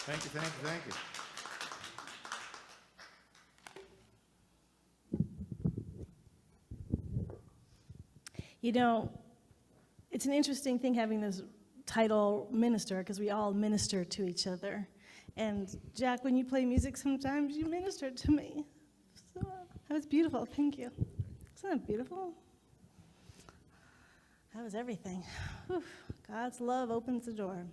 Thank you, thank you, thank you. You know, it's an interesting thing having this title minister, because we all minister to each other. And Jack, when you play music, sometimes you minister to me. So that was beautiful. Thank you. Isn't that beautiful? That was everything. Whew. God's love opens the door.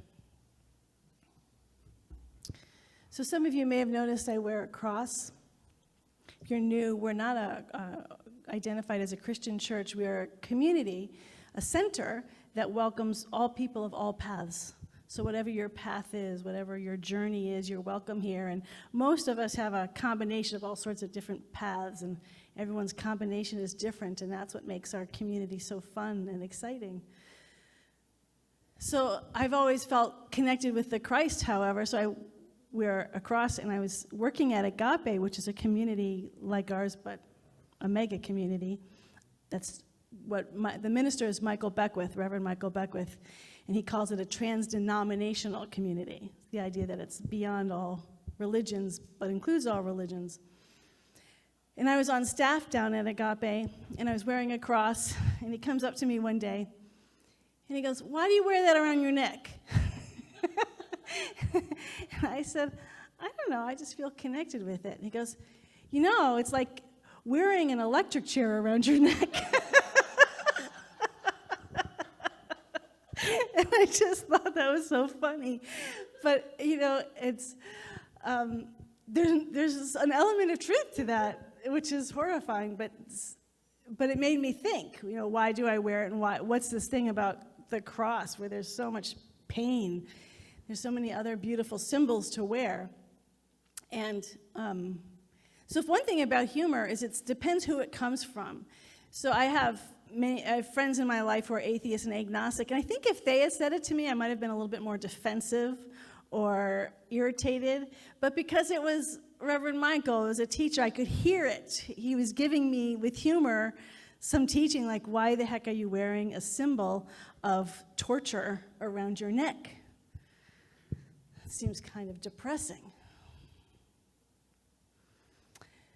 So some of you may have noticed I wear a cross. If you're new, we're not identified as a Christian church. We are a community, a center that welcomes all people of all paths. So whatever your path is, whatever your journey is, you're welcome here. And most of us have a combination of all sorts of different paths, and everyone's combination is different, and that's what makes our community so fun and exciting. So I've always felt connected with the Christ, however, so we're across, and I was working at Agape, which is a community like ours, but a mega community. That's what the minister is Michael Beckwith, Reverend Michael Beckwith, and he calls it a trans-denominational community. The idea that it's beyond all religions, but includes all religions. And I was on staff down at Agape, and I was wearing a cross, and he comes up to me one day, and he goes, "Why do you wear that around your neck?" And I said, "I don't know, I just feel connected with it." And he goes, "You know, it's like wearing an electric chair around your neck." And I just thought that was so funny. But, you know, it's there's an element of truth to that, which is horrifying, but it made me think, you know, why do I wear it, and what's this thing about the cross where there's so much pain? There's so many other beautiful symbols to wear. And so one thing about humor is it depends who it comes from. So I have friends in my life who are atheists and agnostic, and I think if they had said it to me, I might have been a little bit more defensive or irritated. But because it was Reverend Michael, as a teacher, I could hear it. He was giving me, with humor, some teaching, like, why the heck are you wearing a symbol of torture around your neck? It seems kind of depressing.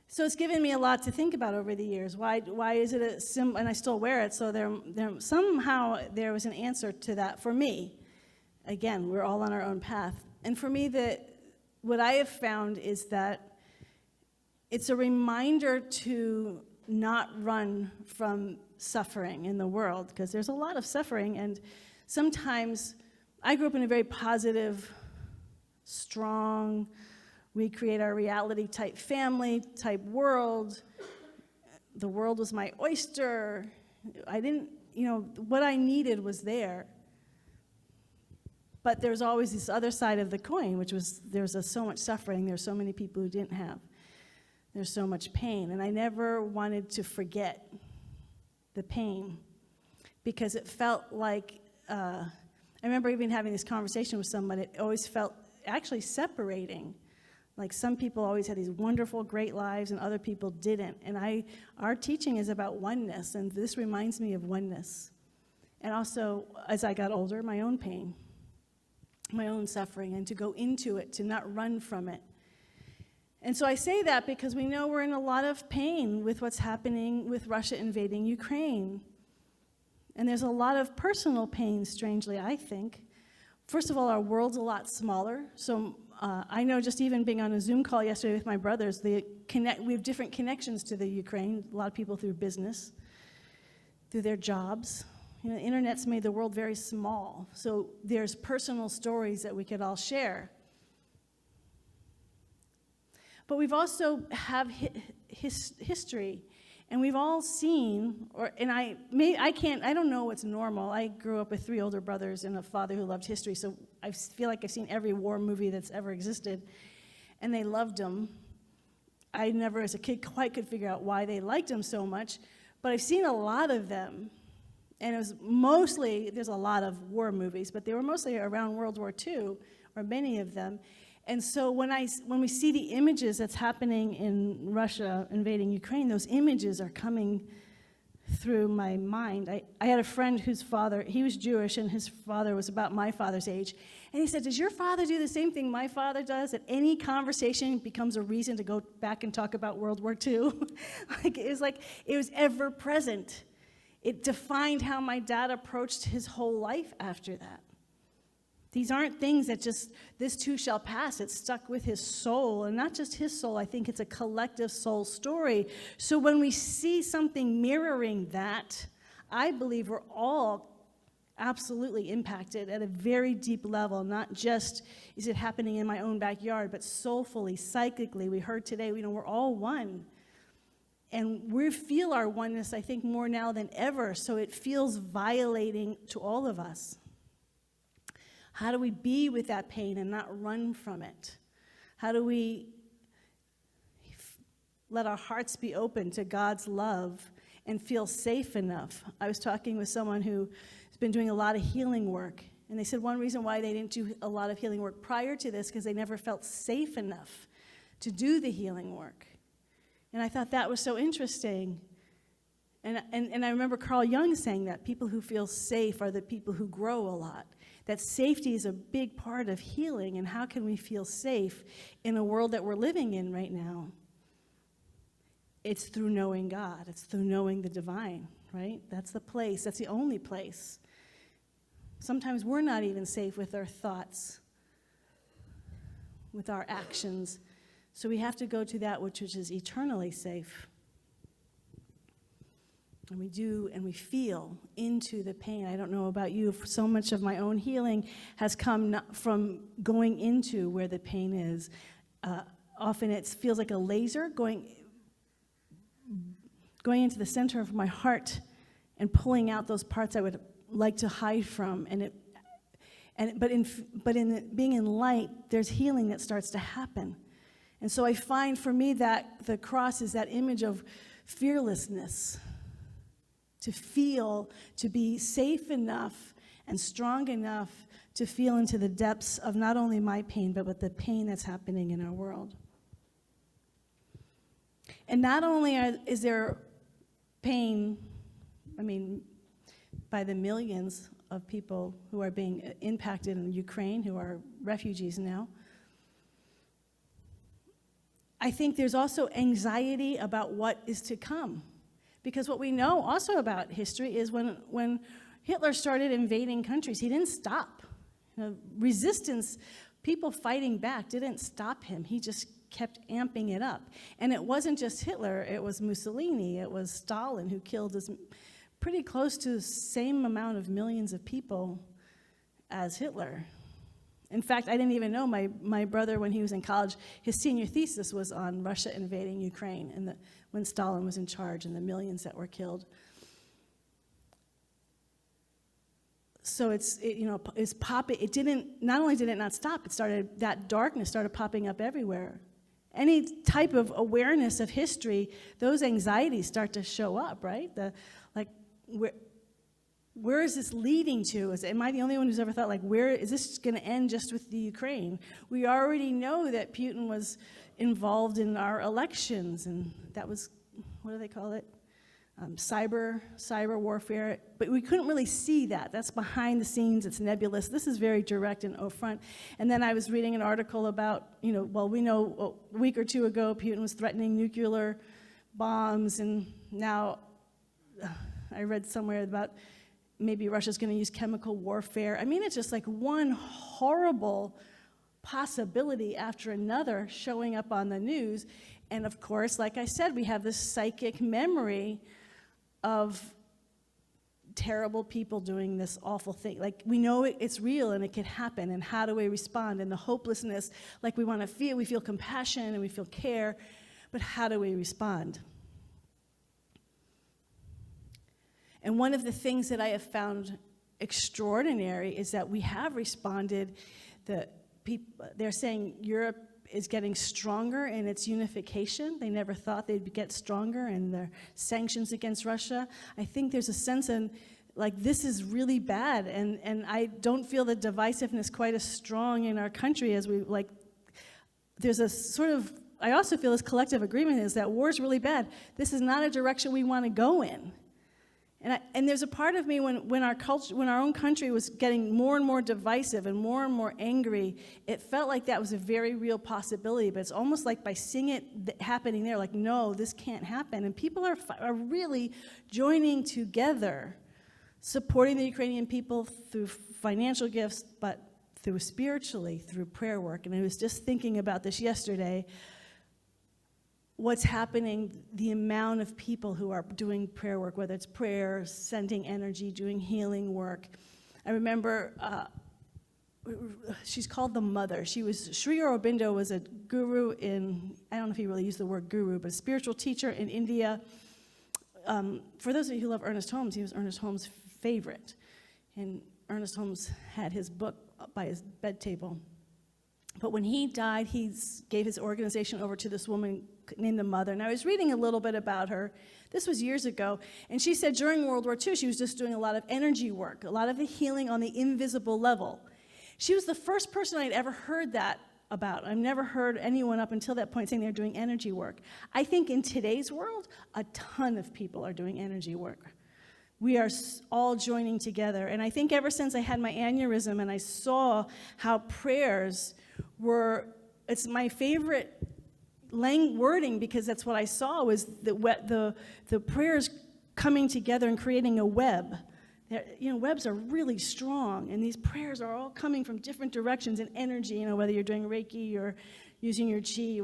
So it's given me a lot to think about over the years. Why is it a symbol? And I still wear it, so somehow there was an answer to that for me. Again, we're all on our own path. And for me, what I have found is that it's a reminder to not run from suffering in the world, because there's a lot of suffering, and sometimes I grew up in a very positive, strong, we create our reality type family, type world. The world was my oyster. I didn't, you know, what I needed was there. But there's always this other side of the coin, which was there's so much suffering. There's so many people who didn't have. There's so much pain. And I never wanted to forget the pain, because it felt like, I remember even having this conversation with someone, it always felt actually separating. Like, some people always had these wonderful, great lives, and other people didn't. And our teaching is about oneness, and this reminds me of oneness. And also, as I got older, my own pain, my own suffering, and to go into it, to not run from it. And so I say that because we know we're in a lot of pain with what's happening with Russia invading Ukraine. And there's a lot of personal pain, strangely, I think. First of all, our world's a lot smaller. So I know, just even being on a Zoom call yesterday with my brothers, we have different connections to the Ukraine. A lot of people through business, through their jobs. You know, the internet's made the world very small. So there's personal stories that we could all share. But we've also have history, and we've all seen, I don't know what's normal. I grew up with 3 older brothers and a father who loved history, so I feel like I've seen every war movie that's ever existed, and they loved them. I never, as a kid, quite could figure out why they liked them so much, but I've seen a lot of them, and it was mostly, there's a lot of war movies, but they were mostly around World War II, or many of them. And so when we see the images that's happening in Russia invading Ukraine, those images are coming through my mind. I had a friend whose father, he was Jewish, and his father was about my father's age. And he said, does your father do the same thing my father does? That any conversation becomes a reason to go back and talk about World War II? Like it was ever present. It defined how my dad approached his whole life after that. These aren't things that just, this too shall pass. It stuck with his soul, and not just his soul. I think it's a collective soul story. So when we see something mirroring that, I believe we're all absolutely impacted at a very deep level, not just is it happening in my own backyard, but soulfully, psychically. We heard today, we're all one. And we feel our oneness, I think, more now than ever, so it feels violating to all of us. How do we be with that pain and not run from it? How do we let our hearts be open to God's love and feel safe enough? I was talking with someone who's been doing a lot of healing work, and they said one reason why they didn't do a lot of healing work prior to this because they never felt safe enough to do the healing work. And I thought that was so interesting. And I remember Carl Jung saying that people who feel safe are the people who grow a lot. That safety is a big part of healing, and how can we feel safe in a world that we're living in right now? It's through knowing God. It's through knowing the divine, right? That's the place. That's the only place. Sometimes we're not even safe with our thoughts, with our actions. So we have to go to that which is eternally safe. And we do, and we feel into the pain. I don't know about you, so much of my own healing has come from going into where the pain is. Often it feels like a laser going into the center of my heart and pulling out those parts I would like to hide from. But in being in light, there's healing that starts to happen. And so I find for me that the cross is that image of fearlessness. To feel, to be safe enough and strong enough to feel into the depths of not only my pain, but the pain that's happening in our world. And not only is there pain, by the millions of people who are being impacted in Ukraine, who are refugees now, I think there's also anxiety about what is to come. Because what we know also about history is when Hitler started invading countries, he didn't stop. Resistance, people fighting back didn't stop him. He just kept amping it up. And it wasn't just Hitler, it was Mussolini, it was Stalin who killed pretty close to the same amount of millions of people as Hitler. In fact, I didn't even know my brother, when he was in college, his senior thesis was on Russia invading Ukraine and when Stalin was in charge and the millions that were killed. So it's popping. It didn't. Not only did it not stop, that darkness started popping up everywhere. Any type of awareness of history, those anxieties start to show up, right? Where is this leading to? Am I the only one who's ever thought, where is this going to end just with the Ukraine? We already know that Putin was involved in our elections, and that was, what do they call it? Cyber warfare. But we couldn't really see that. That's behind the scenes. It's nebulous. This is very direct and upfront. And then I was reading an article about, we know a week or two ago Putin was threatening nuclear bombs, and now I read somewhere about maybe Russia's going to use chemical warfare. It's just like one horrible possibility after another showing up on the news. And of course, like I said, we have this psychic memory of terrible people doing this awful thing. We know it's real and it can happen, and how do we respond? And the hopelessness, we want to feel, we feel compassion and we feel care, but how do we respond? And one of the things that I have found extraordinary is that we have responded. They're saying Europe is getting stronger in its unification. They never thought they'd get stronger in their sanctions against Russia. I think there's a sense in, this is really bad, and I don't feel the divisiveness quite as strong in our country as we, there's a sort of, I also feel this collective agreement is that war is really bad. This is not a direction we want to go in. And there's a part of me when our own country was getting more and more divisive and more angry, it felt like that was a very real possibility. But it's almost like by seeing it happening there, like, no, this can't happen. And people are really joining together, supporting the Ukrainian people through financial gifts, but through spiritually, through prayer work. And I was just thinking about this yesterday. What's happening, the amount of people who are doing prayer work, whether it's prayer, sending energy, doing healing work. I remember, she's called the Mother. Sri Aurobindo was a guru I don't know if he really used the word guru, but a spiritual teacher in India. For those of you who love Ernest Holmes, he was Ernest Holmes' favorite. And Ernest Holmes had his book by his bed table. But when he died, he gave his organization over to this woman named the Mother. And I was reading a little bit about her. This was years ago. And she said during World War II, she was just doing a lot of energy work, a lot of the healing on the invisible level. She was the first person I'd ever heard that about. I've never heard anyone up until that point saying they're doing energy work. I think in today's world, a ton of people are doing energy work. We are all joining together. And I think ever since I had my aneurysm and I saw how prayers it's my favorite wording, because that's what I saw, was the prayers coming together and creating a web. Webs are really strong, and these prayers are all coming from different directions in energy, whether you're doing Reiki or using your chi,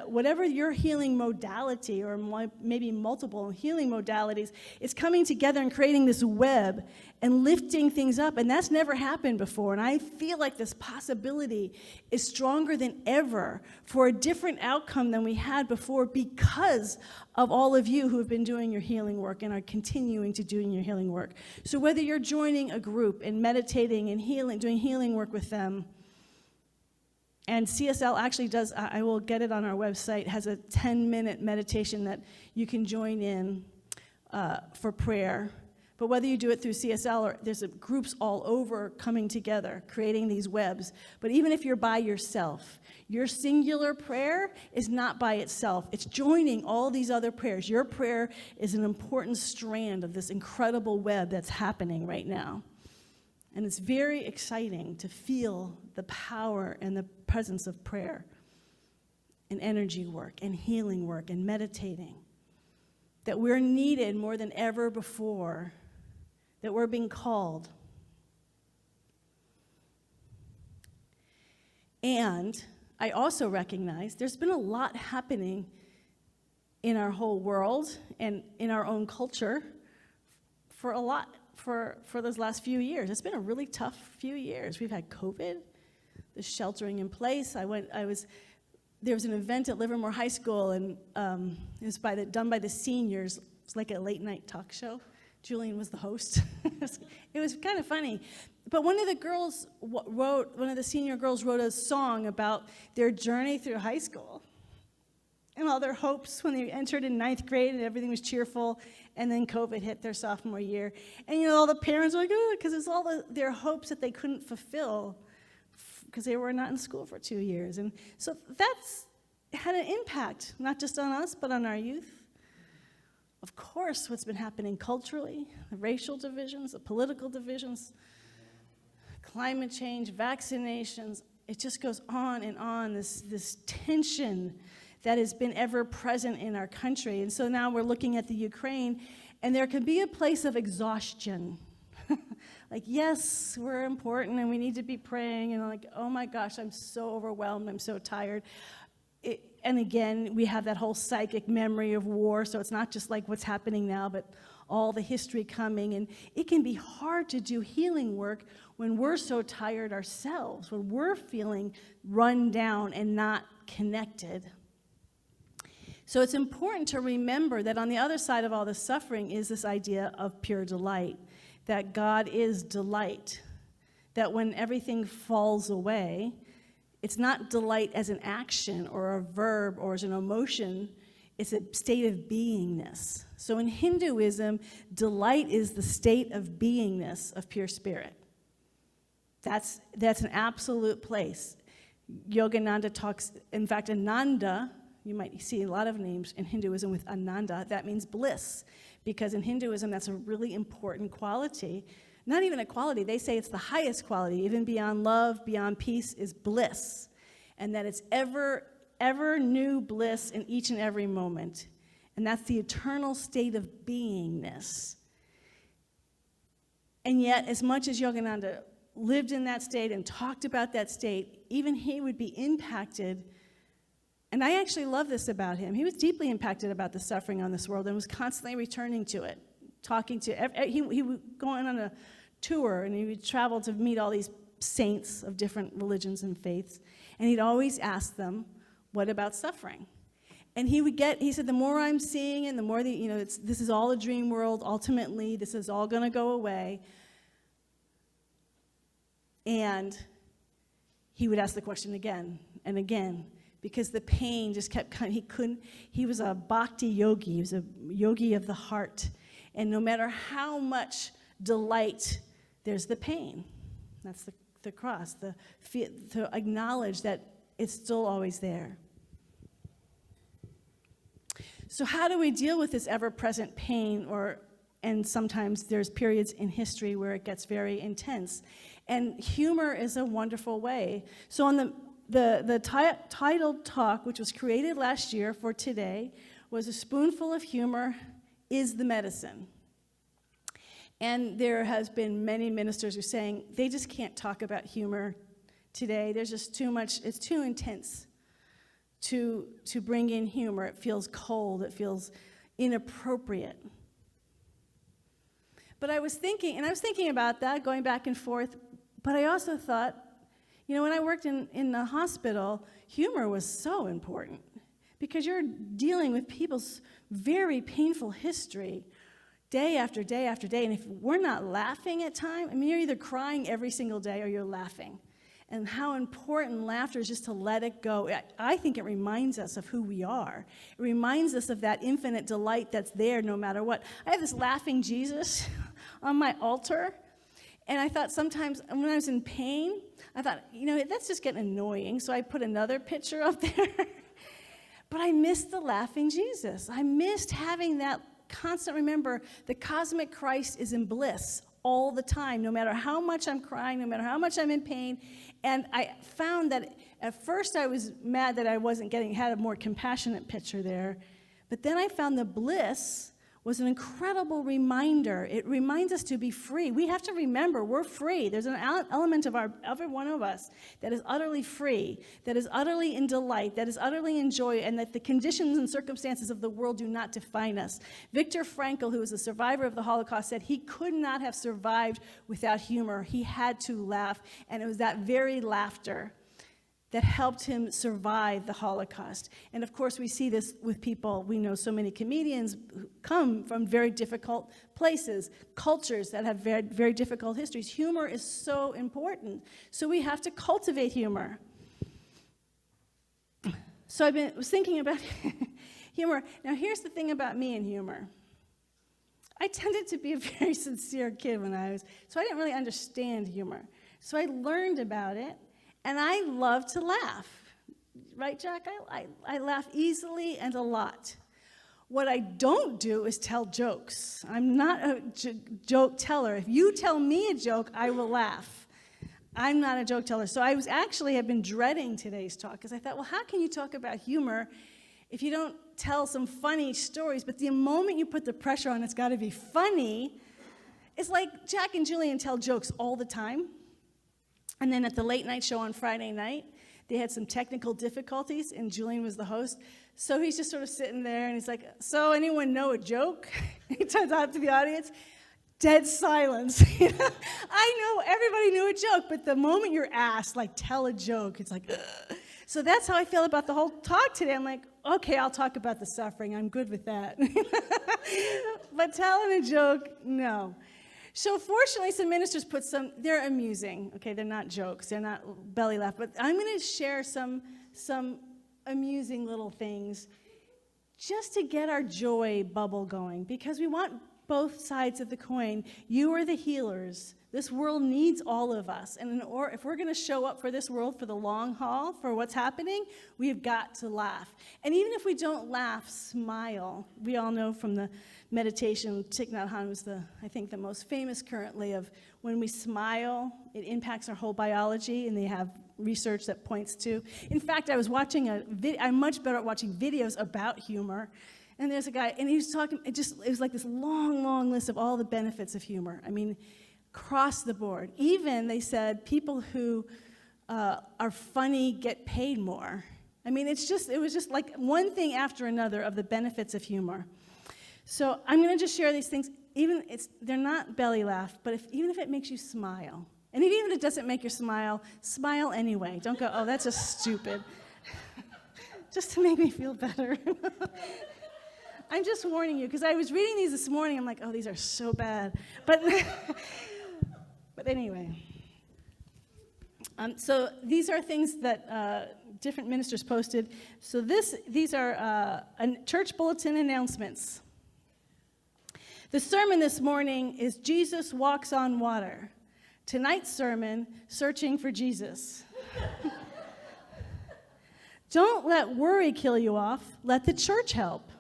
whatever your healing modality, or maybe multiple healing modalities, it's coming together and creating this web and lifting things up, and that's never happened before. And I feel like this possibility is stronger than ever for a different outcome than we had before, because of all of you who have been doing your healing work and are continuing to doing your healing work. So whether you're joining a group and meditating and healing, doing healing work with them, and CSL actually does, I will get it on our website, has a 10-minute meditation that you can join in for prayer. But whether you do it through CSL or there's groups all over coming together, creating these webs. But even if you're by yourself, your singular prayer is not by itself. It's joining all these other prayers. Your prayer is an important strand of this incredible web that's happening right now. And it's very exciting to feel the power and the presence of prayer and energy work and healing work and meditating. That we're needed more than ever before, that we're being called. And I also recognize there's been a lot happening in our whole world and in our own culture for those last few years. It's been a really tough few years. We've had COVID, the sheltering in place. There was an event at Livermore High School, and it was done by the seniors. It's like a late night talk show. Julian was the host. It was kind of funny. But one of the senior girls wrote a song about their journey through high school and all their hopes when they entered in 9th grade and everything was cheerful, and then COVID hit their sophomore year. And all the parents were like, oh, because it's all their hopes that they couldn't fulfill because they were not in school for 2 years. And so that's had an impact, not just on us, but on our youth. Of course, what's been happening culturally, the racial divisions, the political divisions, climate change, vaccinations, it just goes on and on, this tension that has been ever present in our country. And so now we're looking at the Ukraine, and there can be a place of exhaustion. Like, yes, we're important and we need to be praying, and like, oh my gosh, I'm so overwhelmed, I'm so tired. And again, we have that whole psychic memory of war, so it's not just like what's happening now, but all the history coming. And it can be hard to do healing work when we're so tired ourselves, when we're feeling run down and not connected. So it's important to remember that on the other side of all this suffering is this idea of pure delight, that God is delight, that when everything falls away, it's not delight as an action or a verb or as an emotion, it's a state of beingness. So in Hinduism, delight is the state of beingness of pure spirit. That's an absolute place. Yogananda talks, in fact, Ananda, You might see a lot of names in Hinduism with Ananda. That means bliss, because in Hinduism, that's a really important quality. Not even a quality, they say it's the highest quality, even beyond love, beyond peace, is bliss. And that it's ever new bliss in each and every moment. And that's the eternal state of beingness. And yet, as much as Yogananda lived in that state and talked about that state, even he would be impacted. And I actually love this about him. He was deeply impacted about the suffering on this world and was constantly returning to it, talking to, he would go on a tour, and he would travel to meet all these saints of different religions and faiths, and he'd always ask them, what about suffering? And he said, the more I'm seeing and the more this is all a dream world, ultimately, this is all going to go away. And he would ask the question again and again, because the pain just kept coming. He was a bhakti yogi, he was a yogi of the heart. And no matter how much delight, there's the pain. That's the cross, to acknowledge that it's still always there. So how do we deal with this ever-present pain, and sometimes there's periods in history where it gets very intense? And humor is a wonderful way. So on the titled talk, which was created last year for today, was A Spoonful of Humor is the Medicine. And there has been many ministers who are saying they just can't talk about humor today. There's just too much, it's too intense to bring in humor. It feels cold, it feels inappropriate. But I was thinking about that, going back and forth, but I also thought, when I worked in the hospital, humor was so important, because you're dealing with people's very painful history day after day after day, and if we're not laughing at times, you're either crying every single day or you're laughing. And how important laughter is, just to let it go. I think it reminds us of who we are. It reminds us of that infinite delight that's there no matter what. I have this laughing Jesus on my altar, and I thought sometimes when I was in pain, I thought, that's just getting annoying, so I put another picture up there. But I missed the laughing Jesus. I missed having that constant, remember, the cosmic Christ is in bliss all the time, no matter how much I'm crying, no matter how much I'm in pain. And I found that at first I was mad that I had a more compassionate picture there. But then I found the bliss was an incredible reminder. It reminds us to be free. We have to remember we're free. There's an element of every one of us that is utterly free, that is utterly in delight, that is utterly in joy, and that the conditions and circumstances of the world do not define us. Viktor Frankl, who was a survivor of the Holocaust, said he could not have survived without humor. He had to laugh, and it was that very laughter that helped him survive the Holocaust. And of course, we see this with people. We know so many comedians who come from very difficult places, cultures that have very, very difficult histories. Humor is so important. So we have to cultivate humor. So I was thinking about humor. Now, here's the thing about me and humor. I tended to be a very sincere kid so I didn't really understand humor. So I learned about it. And I love to laugh. Right, Jack? I laugh easily and a lot. What I don't do is tell jokes. I'm not a joke teller. If you tell me a joke, I will laugh. I'm not a joke teller. So I have been dreading today's talk, because I thought, well, how can you talk about humor if you don't tell some funny stories? But the moment you put the pressure on, it's got to be funny. It's like Jack and Julian tell jokes all the time. And then at the late night show on Friday night, they had some technical difficulties, and Julian was the host. So he's just sort of sitting there, and he's like, so anyone know a joke? He turns out to the audience, dead silence. I know everybody knew a joke, but the moment you're asked, tell a joke, it's like, ugh. So that's how I feel about the whole talk today. I'm like, okay, I'll talk about the suffering. I'm good with that. But telling a joke, no. So fortunately, some ministers they're amusing. Okay, they're not jokes. They're not belly laugh. But I'm going to share some amusing little things just to get our joy bubble going, because we want both sides of the coin. You are the healers. This world needs all of us. And if we're going to show up for this world for the long haul, for what's happening, we've got to laugh. And even if we don't laugh, smile. We all know from the meditation, Thich Nhat Hanh was I think the most famous currently, of when we smile, it impacts our whole biology, and they have research that points to. In fact, I was watching I'm much better at watching videos about humor. And there's a guy, and he was talking, it was like this long, long list of all the benefits of humor. I mean, across the board. Even, they said, people who are funny get paid more. I mean, it was just like one thing after another of the benefits of humor. So I'm going to just share these things. They're not belly laugh, but even if it makes you smile, and even if it doesn't make you smile anyway. Don't go, oh, that's just stupid. Just to make me feel better. I'm just warning you, because I was reading these this morning. I'm like, oh, these are so bad. But anyway. So these are things that different ministers posted. So these are church bulletin announcements. The sermon this morning is Jesus Walks on Water. Tonight's sermon, Searching for Jesus. Don't let worry kill you off. Let the church help.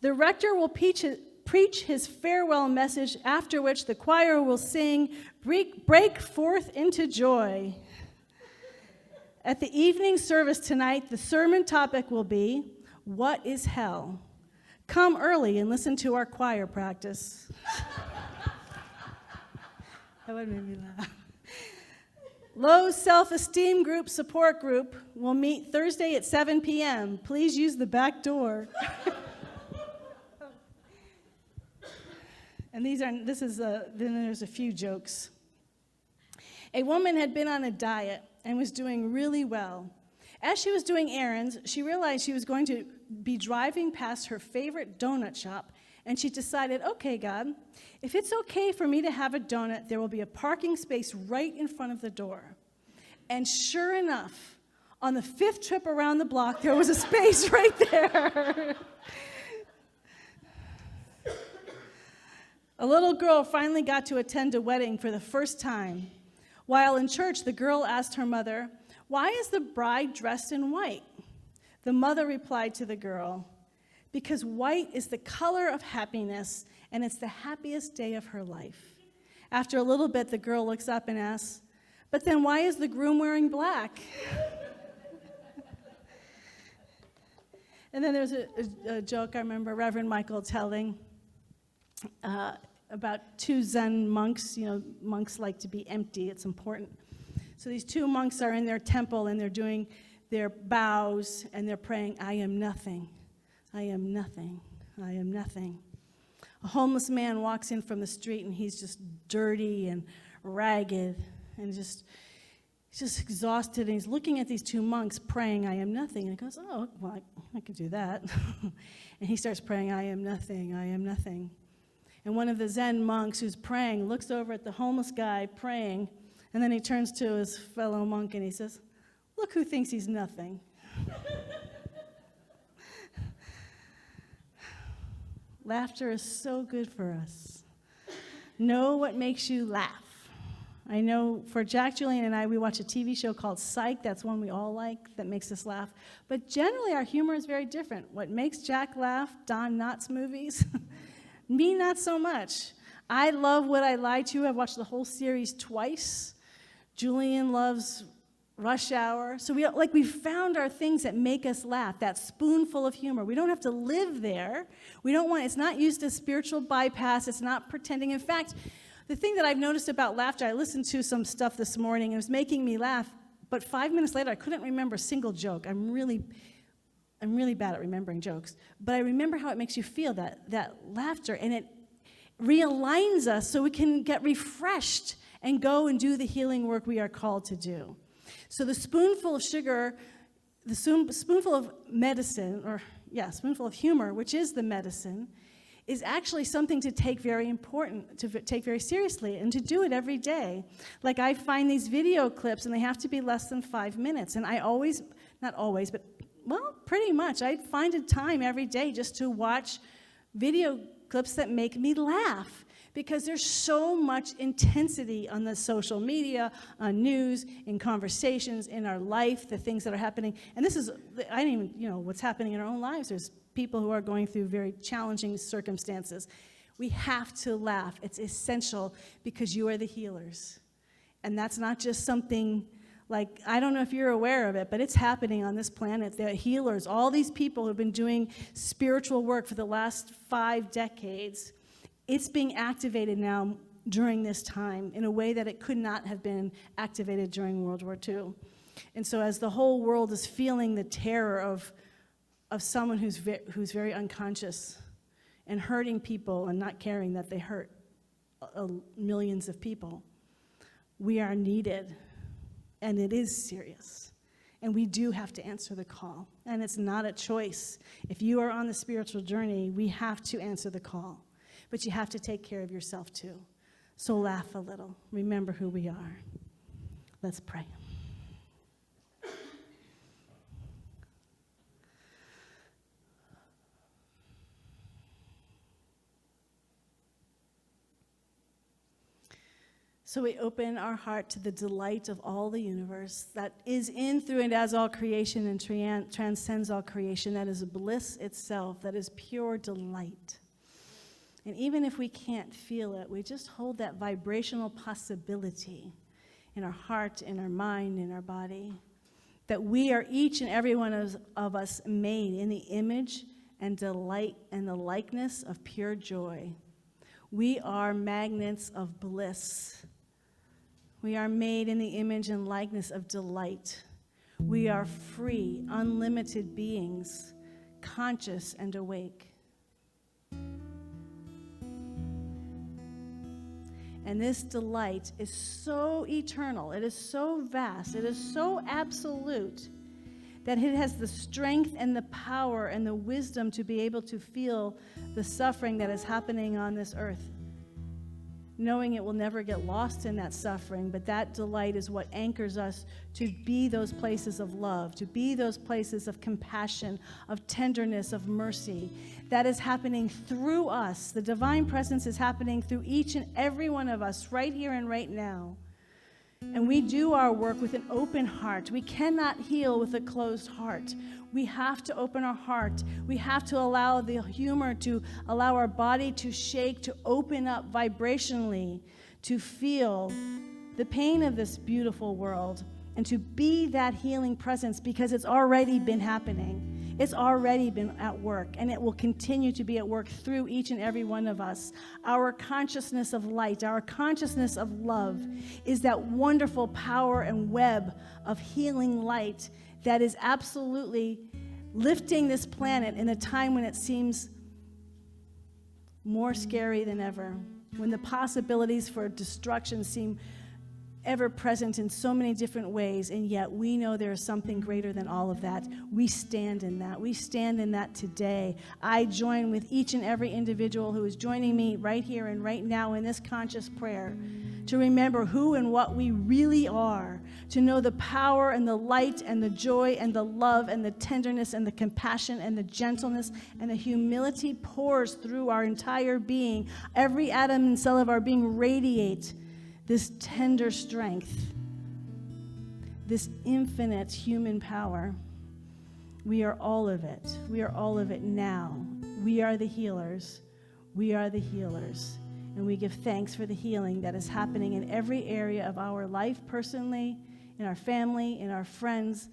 The rector will preach his farewell message, after which the choir will sing, Break Forth into Joy. At the evening service tonight, the sermon topic will be, What is Hell? Come early and listen to our choir practice. That would make me laugh. Low self-esteem group support group will meet Thursday at 7 p.m. Please use the back door. And then there's a few jokes. A woman had been on a diet and was doing really well. As she was doing errands, she realized she was going to be driving past her favorite donut shop, and she decided, okay, God, if it's okay for me to have a donut, there will be a parking space right in front of the door. And sure enough, on the 5th trip around the block, there was a space right there. A little girl finally got to attend a wedding for the first time. While in church, the girl asked her mother, "Why is the bride dressed in white?" The mother replied to the girl, "Because white is the color of happiness, and it's the happiest day of her life." After a little bit, the girl looks up and asks, "But then why is the groom wearing black?" And then there's a joke I remember Reverend Michael telling about two Zen monks. You know, monks like to be empty. It's important. So these two monks are in their temple, and they're doing their bows, and they're praying, "I am nothing. I am nothing. I am nothing." A homeless man walks in from the street, and he's just dirty and ragged and he's just exhausted, and he's looking at these two monks praying, "I am nothing." And he goes, "Oh, well, I could do that." And he starts praying, "I am nothing. I am nothing." And one of the Zen monks who's praying looks over at the homeless guy praying, and then he turns to his fellow monk and he says, "Look who thinks he's nothing." Laughter is so good for us. Know what makes you laugh. I know for Jack, Julian, and I, we watch a TV show called Psych. That's one we all like that makes us laugh. But generally, our humor is very different. What makes Jack laugh, Don Knotts movies, me not so much. I love What I Lied to. I've watched the whole series twice. Julian loves Rush Hour. So we found our things that make us laugh, that spoonful of humor. We don't have to live there. It's not used as spiritual bypass. It's not pretending. In fact, the thing that I've noticed about laughter, I listened to some stuff this morning, and it was making me laugh, but 5 minutes later, I couldn't remember a single joke. I'm really bad at remembering jokes. But I remember how it makes you feel, that laughter, and it realigns us so we can get refreshed and go and do the healing work we are called to do. So the spoonful of sugar, the spoonful of medicine, spoonful of humor, which is the medicine, is actually something to take very seriously, and to do it every day. Like, I find these video clips, and they have to be less than 5 minutes, and I always, not always, but, well, pretty much, I find a time every day just to watch video clips that make me laugh. because there's so much intensity on the social media, on news, in conversations, in our life, the things that are happening. And this is, I don't even, what's happening in our own lives. There's people who are going through very challenging circumstances. We have to laugh. It's essential because you are the healers. And that's not just something like, I don't know if you're aware of it, but it's happening on this planet. The healers, all these people who have been doing spiritual work for the last 5 decades, it's being activated now during this time in a way that it could not have been activated during World War II. And so as the whole world is feeling the terror of someone who's very unconscious and hurting people and not caring that they hurt millions of people, we are needed, and it is serious. And we do have to answer the call, and it's not a choice. If you are on the spiritual journey, we have to answer the call. But you have to take care of yourself too. So laugh a little. Remember who we are. Let's pray. So we open our heart to the delight of all the universe that is in, through, and as all creation and transcends all creation. That is bliss itself. That is pure delight. And even if we can't feel it, we just hold that vibrational possibility in our heart, in our mind, in our body, that we are, each and every one of us, made in the image and delight and the likeness of pure joy. We are magnets of bliss. We are made in the image and likeness of delight. We are free, unlimited beings, conscious and awake. And this delight is so eternal, it is so vast, it is so absolute, that it has the strength and the power and the wisdom to be able to feel the suffering that is happening on this earth, knowing it will never get lost in that suffering, but that delight is what anchors us to be those places of love, to be those places of compassion, of tenderness, of mercy. That is happening through us. The divine presence is happening through each and every one of us right here and right now. And we do our work with an open heart. We cannot heal with a closed heart. We have to open our heart. We have to allow the humor, to allow our body to shake, to open up vibrationally, to feel the pain of this beautiful world, and to be that healing presence, because it's already been happening. It's already been at work, and it will continue to be at work through each and every one of us. Our consciousness of light, our consciousness of love is that wonderful power and web of healing light that is absolutely lifting this planet in a time when it seems more scary than ever, when the possibilities for destruction seem ever present in so many different ways, and yet we know there is something greater than all of that. We stand in that. We stand in that today. I join with each and every individual who is joining me right here and right now in this conscious prayer to remember who and what we really are, to know the power and the light and the joy and the love and the tenderness and the compassion and the gentleness and the humility pours through our entire being. Every atom and cell of our being radiates this tender strength, this infinite human power. We are all of it. We are all of it now. We are the healers. We are the healers. And we give thanks for the healing that is happening in every area of our life personally, in our family, in our friends,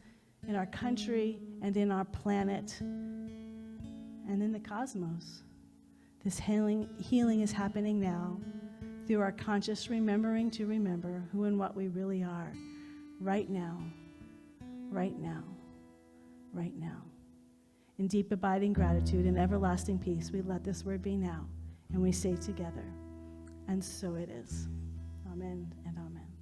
in our country, and in our planet, and in the cosmos. This healing is happening now through our conscious remembering to remember who and what we really are right now, right now, right now. In deep abiding gratitude and everlasting peace, we let this word be now, and we say together, and so it is. Amen and amen.